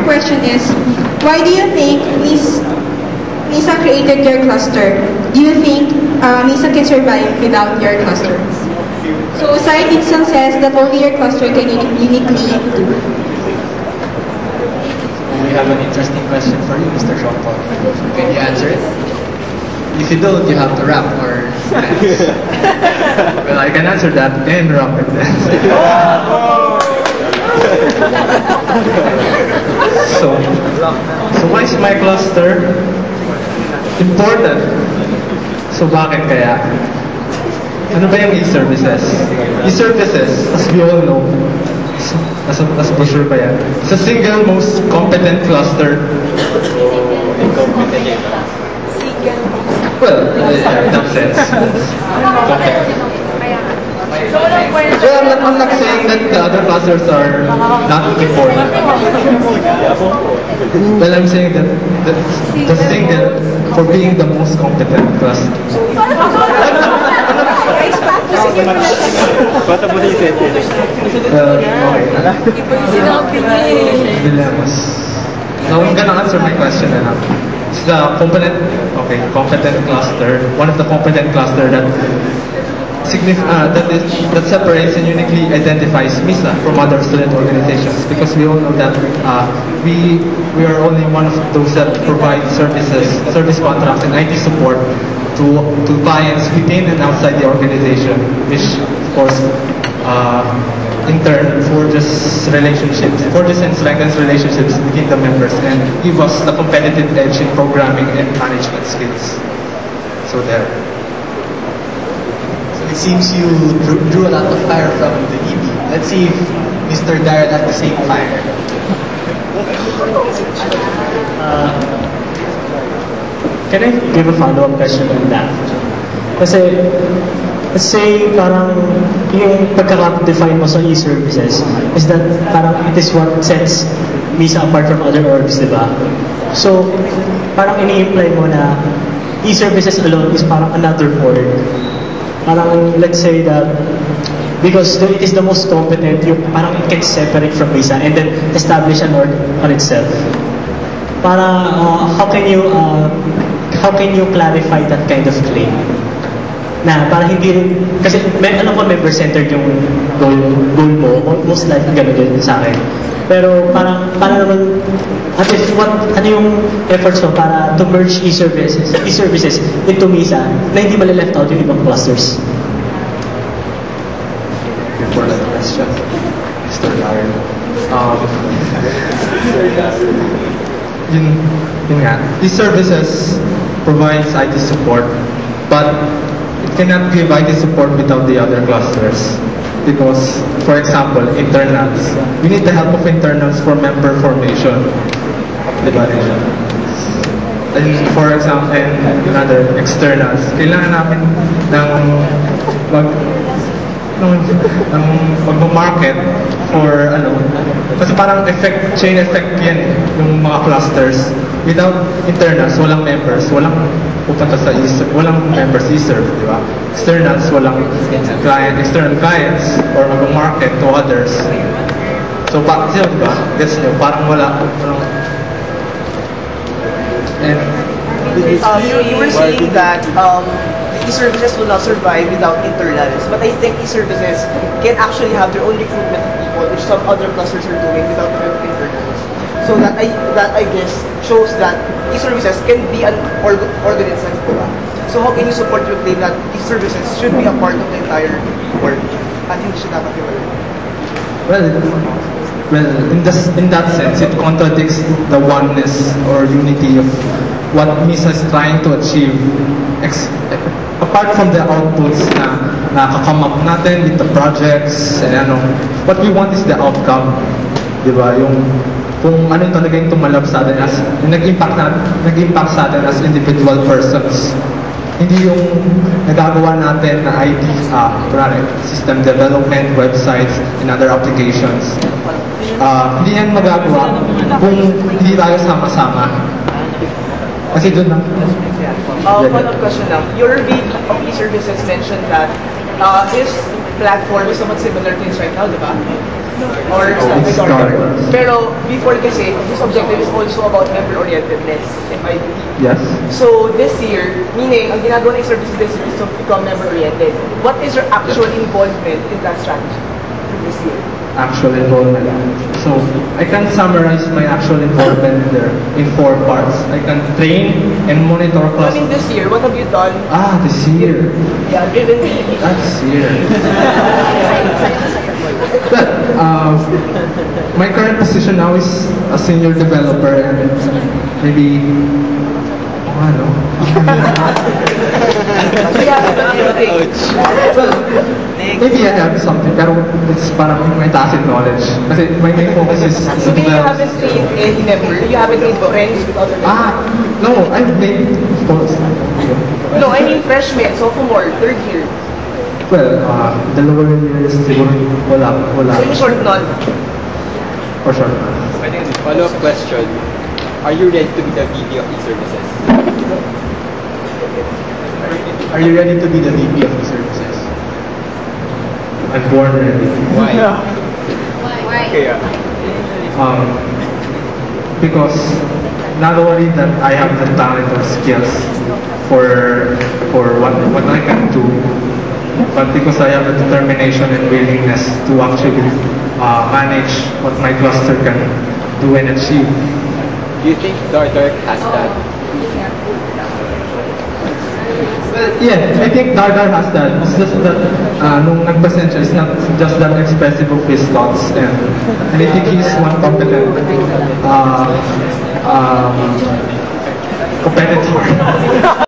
Our question is, why do you think Misa created your cluster? Do you think Misa can survive without your cluster? So Site Dixon says that only your cluster can uniquely do. We have an interesting question for you, Mr. Sean-Paul. Can you answer it? If you don't, you have to rap or dance. Well, I can answer that and rap and dance. So why is my cluster important? So bakit kaya? Ano ba yung e-services? E-services, as we all know, as brochure ba yan? It's a single most competent cluster. Well, in that sense. I'm not saying that the other clusters are not important. Well, I'm saying that the single for being the most competent cluster. Dilemmas. Now I'm gonna answer my question now. It's the competent cluster. One of the competent cluster that separates and uniquely identifies MISA from other student organizations, because we all know that we are only one of those that provide service contracts and IT support to clients within and outside the organization, which of course in turn forges and strengthens relationships between the members and give us the competitive edge in programming and management skills. So there. It seems you drew a lot of fire from the EB. Let's see if Mr. Darren had the same fire. Can I give a follow-up question on that? Kasi, let's say, parang yung pagkaka-define mo sa e-services is that parang it is what sets MISA apart from other orgs, di ba? So, parang ini-imply mo na e-services alone is parang another org. Parang, let's say that because it is the most competent, parang it can separate from MISA and then establish an org on itself. Para, how can you clarify that kind of claim? Na para hindi rin, kasi alam ko member-centered yung goal mo, most likely gano'n din sa akin. Pero parang, para naman, ano yung efforts mo para to merge e-services into MISA na hindi mali-left out yung ibang clusters? Before that question, Mr. Darren. Yun nga, e-services provides IT support, but it cannot give IT support without the other clusters. Because, for example, internals. We need the help of internals for member formation. Diba? And for example, and another, externals. Kailangan namin mag-market for kasi parang chain effect yan yung mga clusters. Without internals, walang members, walang pupunta sa walang members e-serve, di ba? Externals, walang external clients or mag-market to others. So, di ba? Gets nyo, parang wala. And you were saying that e-services will not survive without internals, but I think e-services can actually have their own recruitment of people, which some other clusters are doing without the help of internals. So that I guess shows that e-services can be an organ itself. So how can you support your claim that e-services should be a part of the entire org and hindi siya dapat iwalay? Well, in that sense, it contradicts the oneness or unity of what MISA is trying to achieve. Apart from the outputs na come up natin with the projects and what we want is the outcome. Diba? Kung ano talaga yung tumalab sa atin as, nag-impact sa atin as individual persons. Hindi yung nagagawa natin na IT, system development, websites, and other applications. Hindi yan magagawa kung hindi tayo sama-sama. Kasi doon lang. Follow-up question lang. Your review of e-services mentioned that this platform is somewhat similar to right now, di ba? Or It's sorry. Dardar. Pero before kasi, this objective is also about member-orientedness, if I believe. Yes. So this year, meaning, ang ginagawa ng services this year is to become member-oriented. What is your actual involvement in that strategy this year? Actual involvement. So I can summarize my actual involvement there in 4 parts. I can train and monitor I class. mean, this year, what have you done? This year. Yeah, driven the That's year. Well, my current position now is a senior developer and maybe, ano? Maybe I have something, pero it's parang may tacit knowledge. Kasi my main focus is So you haven't made any member? You haven't made friends with other members? No, I've made thoughts. No, I mean freshmen, sophomore, third year. Well, dalawa years siguro wala. So in short, none. For sure. Follow-up question. Are you ready to be the VP of e-services? Are you ready to be the VP of e-services? I'm born ready. Why? Okay, Because not only that I have the talent or skills for what I can do, but because I have the determination and willingness to actually manage what my cluster can do and achieve. Do you think Dardar has that? Yeah, I think Dardar has that. It's just that nung nag-present siya, it's not just that expressive of his thoughts, and I think he's one competent competitor.